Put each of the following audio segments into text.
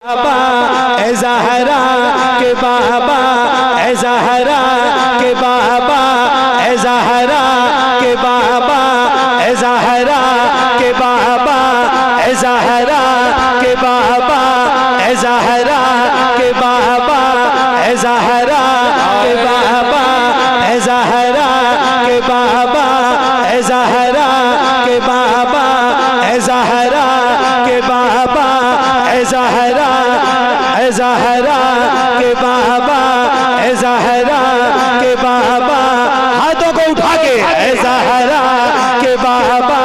बाबा ए ज़हरा के बाबा ए ज़हरा के बाबा ए ज़हरा के बाबा ए ज़हरा के बाबा ए ज़हरा के बाबा ए ज़हरा के बाबा ए ज़हरा के बाबा ए ज़हरा के बाबा ए ज़हरा के बाबा ए ज़हरा के बाबा ए ज़हरा ए ज़हरा के बाबा ए ज़हरा के बाबा हाथों को उठा के ए ज़हरा के बाबा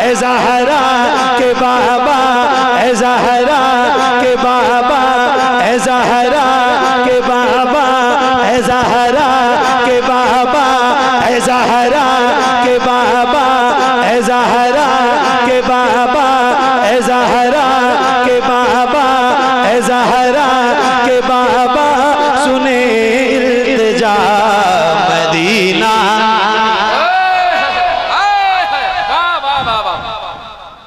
ए ज़हरा के बाबा ए ज़हरा के बाबा ए ज़हरा के बाबा ए ज़हरा के बाबा ए ज़हरा के बाबा ए ज़हरा के बाबा ए ज़हरा के बाबा ए ज़हरा के बाबा सुने इल्तिजा मदीना।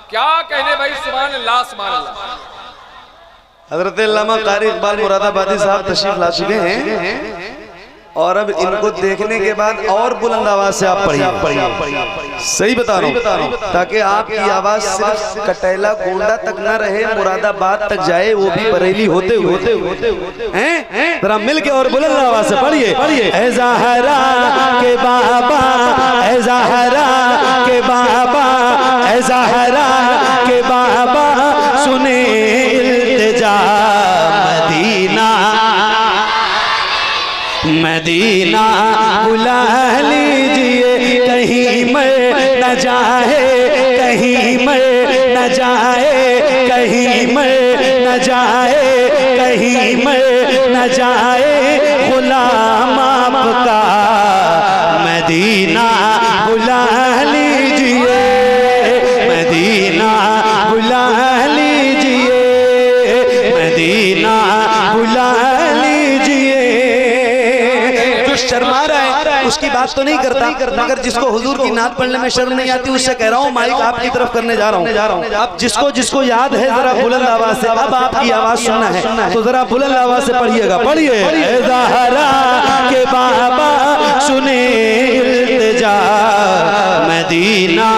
क्या कहने भाई, सुभान अल्लाह सुभान अल्लाह। हज़रत अल्लामा क़ारी इक़बाल मुरादाबादी साहब तशरीफ ला चुके हैं और अब इनको देखने के बाद और बुलंद आवाज से आप पढ़िए। सही बता रहा हूँ, ताकि आपकी आवाज सिर्फ कटेला गोंडा तक न रहे, मुरादाबाद तक जाए, वो भी बरेली होते हुए हैं। जरा मिल के और बुलंद आवाज से पढ़िए। ए ज़हरा के बाबा ए ज़हरा के बाबा ए ज़हरा के बाबा सुने इल्तिजा मदीना मदीना बुला लीजिए, कहीं मैं न जाए, कहीं मैं न जाए, कहीं मैं न जाए, कहीं मैं न जाए गुलाम आपका मदीना बुला लीजिए, मदीना बुला लीजिए, मदीना बुला लीजिए। शर्मा रहा है उसकी बात तो नहीं करता, मगर जिसको हुजूर की नात पढ़ने में शर्म नहीं आती उससे कह रहा हूँ माइक आपकी तरफ करने जा रहा हूँ। अब जिसको जिसको याद है जरा बुलंद आवाज से, अब आपकी आवाज सुनना है तो जरा बुलंद आवाज से पढ़िएगा। पढ़िए। ए ज़हरा के बाबा सुने इल्तिजा मदीना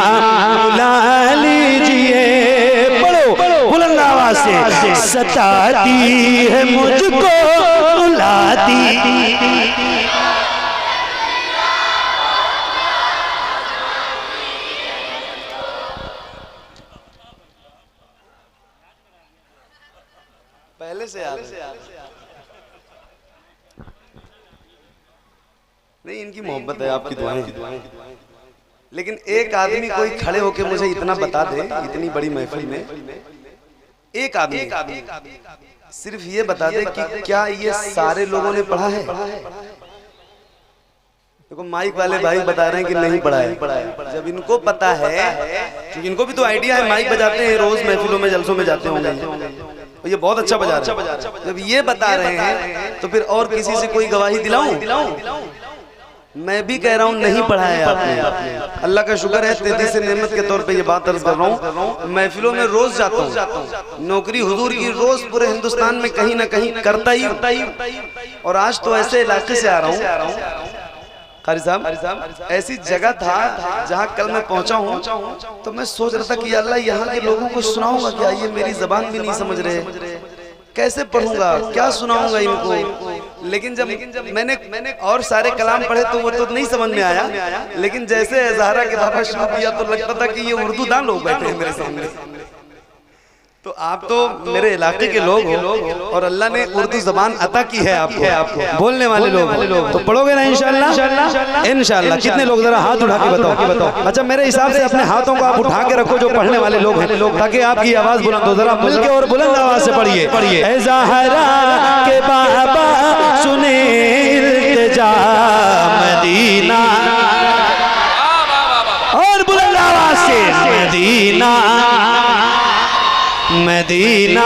बुला लीजिए। पढ़ो बुलंद आवाज से। सताती है मुझको रुलाती, पहले से याद नहीं, इनकी मोहब्बत है, आपकी दुआएं। लेकिन एक आदमी कोई खड़े होके मुझे इतना बता दे, इतनी बड़ी महफिल में एक आदमी सिर्फ ये बता दे कि क्या ये सारे लोगों ने पढ़ा है। देखो माइक वाले भाई बता रहे हैं कि नहीं पढ़ा है। जब इनको पता है, क्योंकि इनको भी तो आइडिया है, माइक बजाते हैं रोज महफिलों में जलसों में जाते होंगे, ये बहुत अच्छा बजा रहे हैं। जब ये बता रहे हैं तो फिर और किसी से कोई गवाही दिलाऊं? मैं भी कह रहा हूँ नहीं पढ़ा है आपने। अल्लाह का शुक्र है, तेजी से नेमत के तौर पे ये बात अर्ज कर रहा हूँ। महफिलों में रोज जाता हूँ, नौकरी हुजूर की रोज पूरे हिंदुस्तान में कहीं ना कहीं करता ही। और आज तो ऐसे इलाके से आ रहा हूँ कारी साहब, ऐसी जगह था जहाँ कल मैं पहुंचा हूँ तो मैं सोच रहा था कि अल्लाह यहाँ के लोगों को सुनाऊंगा क्या, ये मेरी जबान भी नहीं समझ रहे, कैसे पढ़ूंगा, क्या सुनाऊंगा इनको। लेकिन जब मैंने और सारे कलाम पढ़े तो वो तो नहीं समझ में आया, लेकिन जैसे ज़हरा के बाबा शुरू किया तो लगता था कि ये उर्दू दान लोग बैठे हैं मेरे सामने। तो आप तो मेरे इलाके के लोग हो और अल्लाह ने उर्दू जबान अता की है आपको बोलने वाले लोग, तो पढ़ोगे ना इंशाअल्लाह? इंशाअल्लाह। कितने लोग जरा हाथ उठा के बताओ। अच्छा मेरे हिसाब से अपने हाथों को आप उठा के रखो जो पढ़ने वाले लोग हैं, ताकि आपकी आवाज बुलंद हो। जरा मिलके और बुलंद आवाज से पढ़िए। ए ज़हरा के बाबा सुने इल्तिजा मदीना, और बुलंद आवाज से मदीना मदीना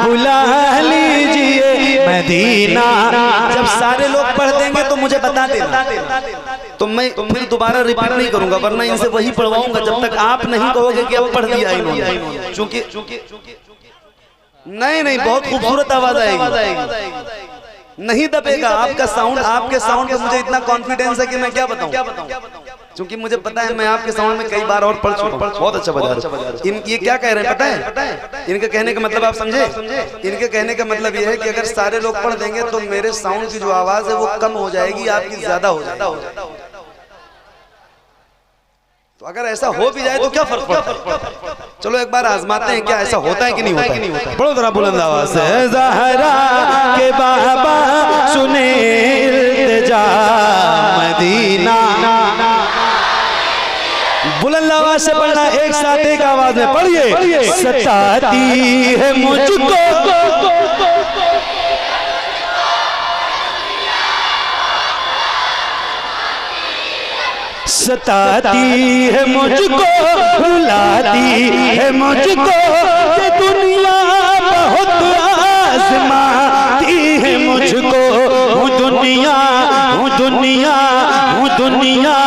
बुला लीजिए, मदीना। जब सारे लोग पढ़ देंगे तो मुझे बता देना, तो मैं फिर दोबारा रिपीट नहीं करूंगा, वरना इनसे वही पढ़वाऊंगा जब तक आप नहीं कहोगे कि अब पढ़ दिया इन्होंने। चूंकि नहीं नहीं, बहुत खूबसूरत आवाज आएगी, नहीं दबेगा आपका साउंड। आपके साउंड पे मुझे इतना कॉन्फिडेंस है कि मैं क्या बताऊं, क्योंकि मुझे पता है मैं आपके साउंड में कई बार और पढ़ चुका हूं। बहुत अच्छा बजा रहे हैं। ये क्या कह रहे हैं पता है? इनके कहने का मतलब आप समझे? इनके कहने का मतलब ये है कि अगर सारे लोग पढ़ देंगे तो मेरे साउंड की जो आवाज है वो कम हो जाएगी, आपकी ज्यादा हो जाएगी। तो अगर ऐसा हो भी जाए तो क्या फर्क पड़ता है? चलो एक बार आजमाते हैं, क्या ऐसा होता है कि नहीं होता है? बड़ो जरा बुलंद आवाज से, ज़हरा के बाबा सुने इल्तिजा मदीना। बुलंद आवाज से पढ़ना, एक साथ एक आवाज में पढ़िए। सताती है मुझको सताती है मुझको, रुलाती है मुझको, ये दुनिया बहुत आजमाती है मुझको। हूँ दुनिया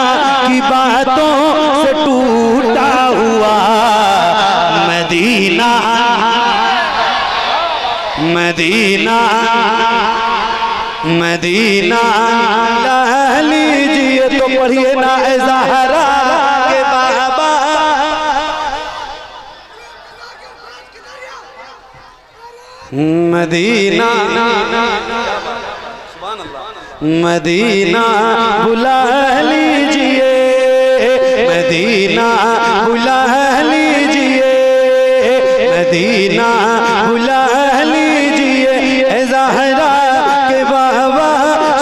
की बातों से टूटा हुआ मदीना, मदीना, मदीना। लीजिए तो पढ़िए ना ज़हरा के बाबा। मदीना, मदीना बुला लीजिए, मदीना बुला लीजिए, मदीना बुला लीजिए। ज़हरा के बाबा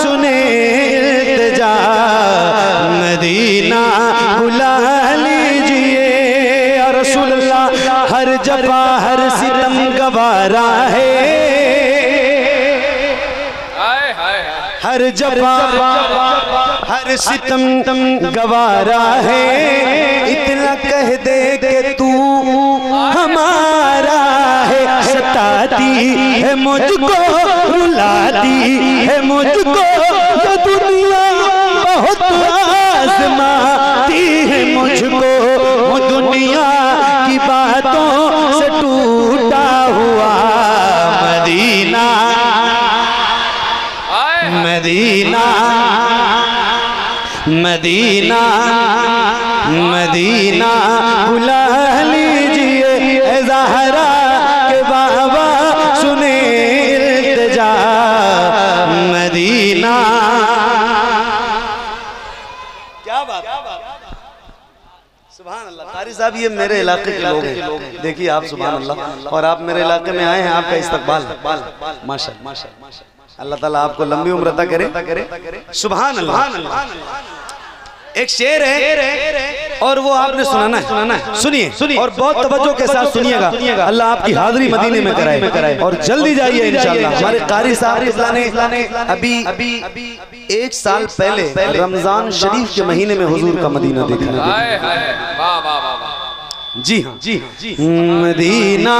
सुने इल्तिजा मदीना बुला लीजिए। या रसूल अल्लाह हर जफा हर सितम गवारा है, हर जफा हर सितम गवारा है। इतना कह दे कि तू हमारा है। सताती है मुझको, रुलाती है मुझको, ये दुनिया बहुत आजमाती है मुझको। वो दुनिया की बातों से टूटा हुआ मदीना, मदीना, मदीना, मदीना बुला लीजिए। ज़हरा के बाबा सुने इल्तिजा मदीना। क्या बात, सुभान अल्लाह। कारी साहब ये मेरे इलाके के लोग हैं, देखिए आप, सुभान अल्लाह। और आप मेरे इलाके में आए हैं, आपका इस्तकबाल माशाअल्लाह। अल्लाह ताला आपको लंबी उम्र अता करे। सुभान अल्लाह। एक शेर है और वो आपने सुनाना है, सुनिए और बहुत तवज्जो के साथ सुनिएगा। अल्लाह आपकी हाजिरी मदीने में कराए और जल्दी जाइए इंशाअल्लाह। हमारे कारी साहब ने अभी 1 साल पहले रमजान शरीफ के महीने में हुजूर का मदीना देखा है। जी हाँ, मदीना,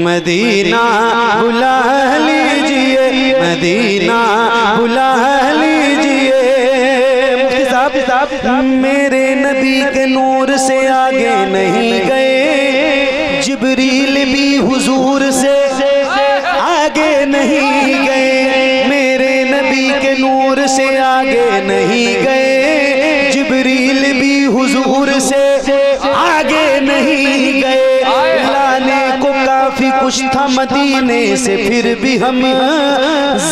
मदीना बुला लीजिए, मदीना बुला लीजिए। मुफ्ती साहब मेरे नबी के नूर से आगे नहीं गए, जिब्रील भी हुजूर से आगे नहीं गए। मेरे नबी के नूर से आगे नहीं गए, जिब्रील भी हुजूर से आगे नहीं गए। लाने को काफी कुछ था मदीने से, फिर भी हम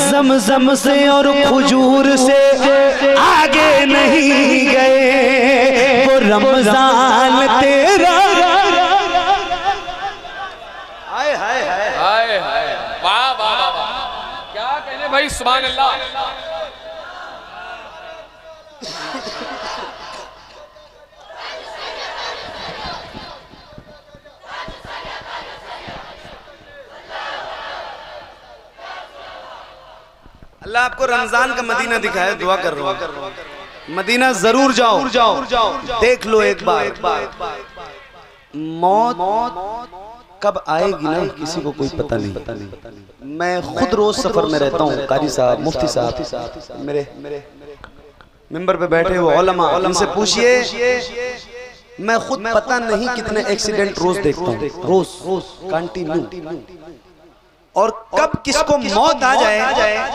ज़मज़म से और खजूर से आगे नहीं गए। वो रमजान तेरा, हाय हाय हाय, वाह वाह वाह, क्या कहने भाई, सुभान अल्लाह। अल्लाह आपको रमजान का मदीना दिखाए, दुआ कर रहा हूँ। मदीना जरूर जाओ, देख लो एक बार। मौत कब आएगी ना किसी को कोई पता नहीं। मैं खुद रोज सफर में रहता हूँ। कारी साहब, मुफ्ती साहब, मेरे मिंबर पे बैठे हुए उलमा, उनसे पूछिए मैं खुद पता नहीं कितने एक्सीडेंट रोज देखता हूँ, रोज कंटिन्यू। और कब किसको मौत आ जाए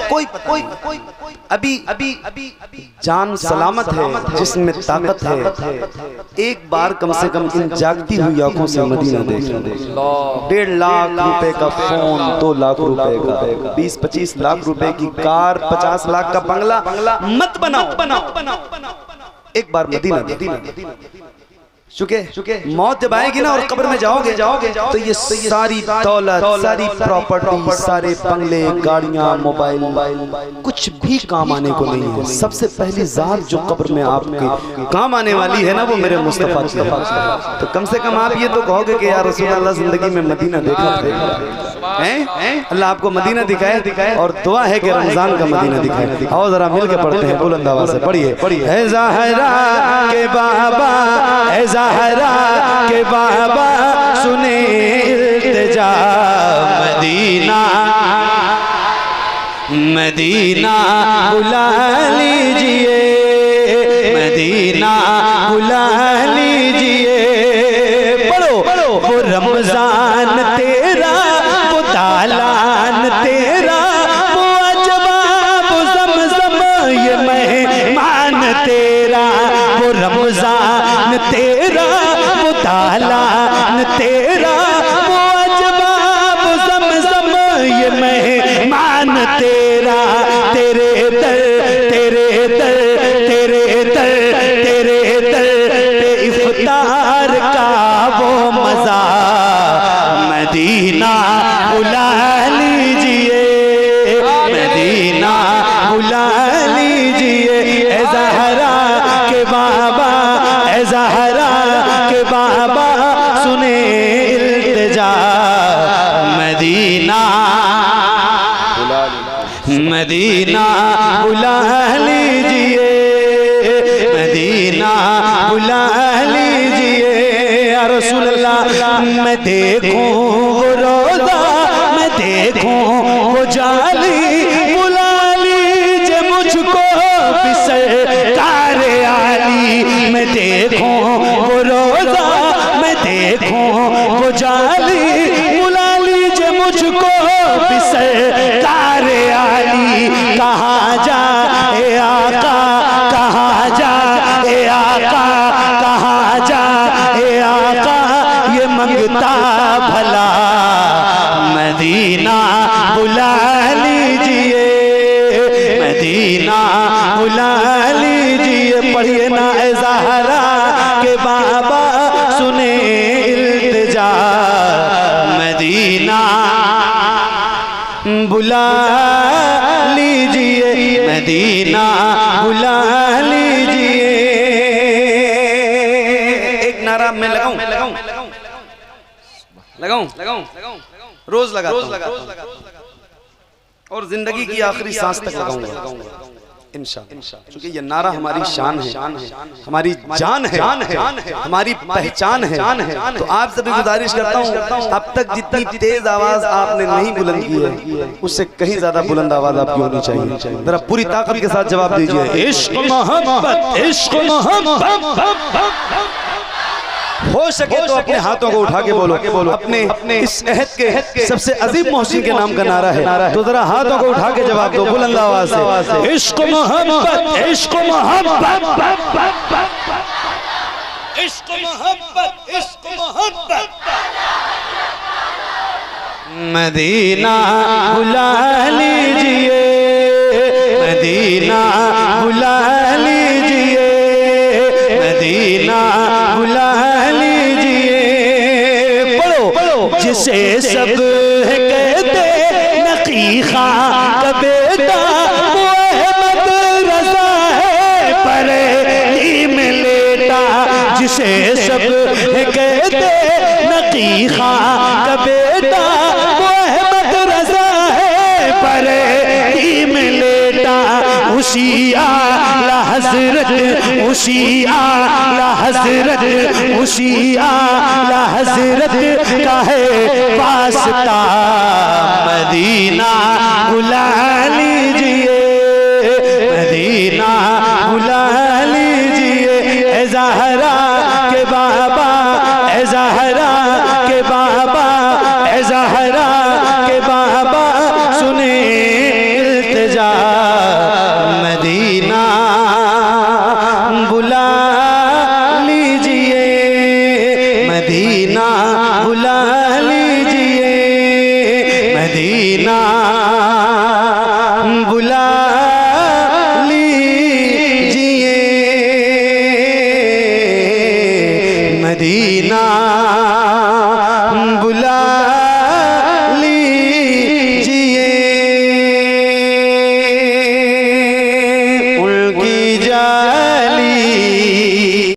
कोई अभी जान सलामत है, जिसमें ताकत है। एक बार कम से कम इन जागती हुई आंखों से मदीना देख लो। 1.5 लाख रुपए का फोन, 2 लाख रुपए का, 20-25 लाख रुपए की कार, 50 लाख का बंगला मत बनाओ। एक बार मदीना चुके मौत जब आएगी ना और कब्र में जाओगे तो ये सारी दौलत, सारी प्रॉपर्टी, सारे बंगले, गाड़ियां, मोबाइल कुछ भी काम आने को नहीं है। सबसे पहली जात जो कब्र में आपके काम आने वाली है ना, वो मेरे मुस्तफा की है। तो कम से कम आप ये तो कहोगे कि यार रसूल अल्लाह जिंदगी में मदीना देखा है। अल्लाह आपको मदीना दिखाए और दुआ है कि रमजान का मदीना दिखाए। आओ जरा मिल के पढ़ते हैं, बुलंद आवाज से पढ़िए। है ज़हरा के बाबा, है ज़हरा के बाबा, सुने इल्तिजा मदीना, मदीना बुला लीजिए, मदीना बुला लीजिए। पढ़ो वो रमजान तेरा, वो दालान तेरा, वो अजवाब ज़मज़म ये मेहमान तेरा। वो रमजान तेरा, वो दालान तेरा, वो अजवाब ज़मज़म ये मेहमान तेरा। तेरे दर तेरे दर तेरे दर तेरे दर पे इफ्तार का वो मज़ा, मदीना बुला लीजिए, मदीना बुला लीजिए। ए ज़हरा के बाबा, ए ज़हरा के बाबा, सुने इल्तिजा मदीना, मदीना बुला लीजिए, मदीना बुला लीजिए। या रसूल अल्लाह, मैं देखूं वो रोज़ा, मैं देखूं वो जाली, बुला लीजिए मुझको भी सरकार आली। मैं देखूं वो रोज़ा, मैं देखूं वो जाली, बुला लीजिए मुझको भी सरकार आली। कहाँ जा ए आका, कहाँ जा ए आका, कहाँ जा ए आका, ये मंगता भला मदीना बुला लीजिए, मदीना बुला लीजिए। पढ़िए ना ए ज़हरा के बाबा, सुने इल्तिजा मदीना बुला लीजिए, मदीना बुला लीजिए। एक नारा मैं लगाऊं रोज लगाता और जिंदगी की आखिरी सांस तक लगाऊंगा इंशाअल्लाह, क्योंकि ये नारा हमारी शान है, हमारी जान है, हमारी पहचान है। तो आप सभी गुजारिश करता हूँ, अब तक जितनी तेज आवाज आपने नहीं बुलंद की है, उससे कहीं ज्यादा बुलंद आवाज आपकी होनी चाहिए। जरा पूरी ताकत के साथ जवाब दीजिए। इश्क मोहब्बत, इश्क मोहब्बत। हो सके तो अपने हाथों को उठा के बोलो, अपने इस अहद के सबसे अजीम मोहसिन के नाम का नारा है, तो जरा हाथों को उठा के जवाब दो बुलंद आवाज से। इश्क मोहब्बत, इश्क मोहब्बत, इश्क मोहब्बत, इश्क मोहब्बत। मदीना बुला लीजिए, मदीना बुला लीजिए, मदीना बुला जिसे सब कहते नकी खां का बेटा, वो अहमद रज़ा है परेली में लेटा। जिसे सब कहते नकी खां का बेटा, वो अहमद रज़ा है परेली में लेटा। उसी आला हज़रत, उसी आला हज़रत, उसी आला हज़रत का है वास्ता, मदीना बुला लीजिए, मदीना बुला लीजिए। ए ज़हरा के बाद ज़हरा के बाबा सुने इल्तिजा, मदीना बुला लीजिए, मदीना बुला लीजिए, मदीना बुला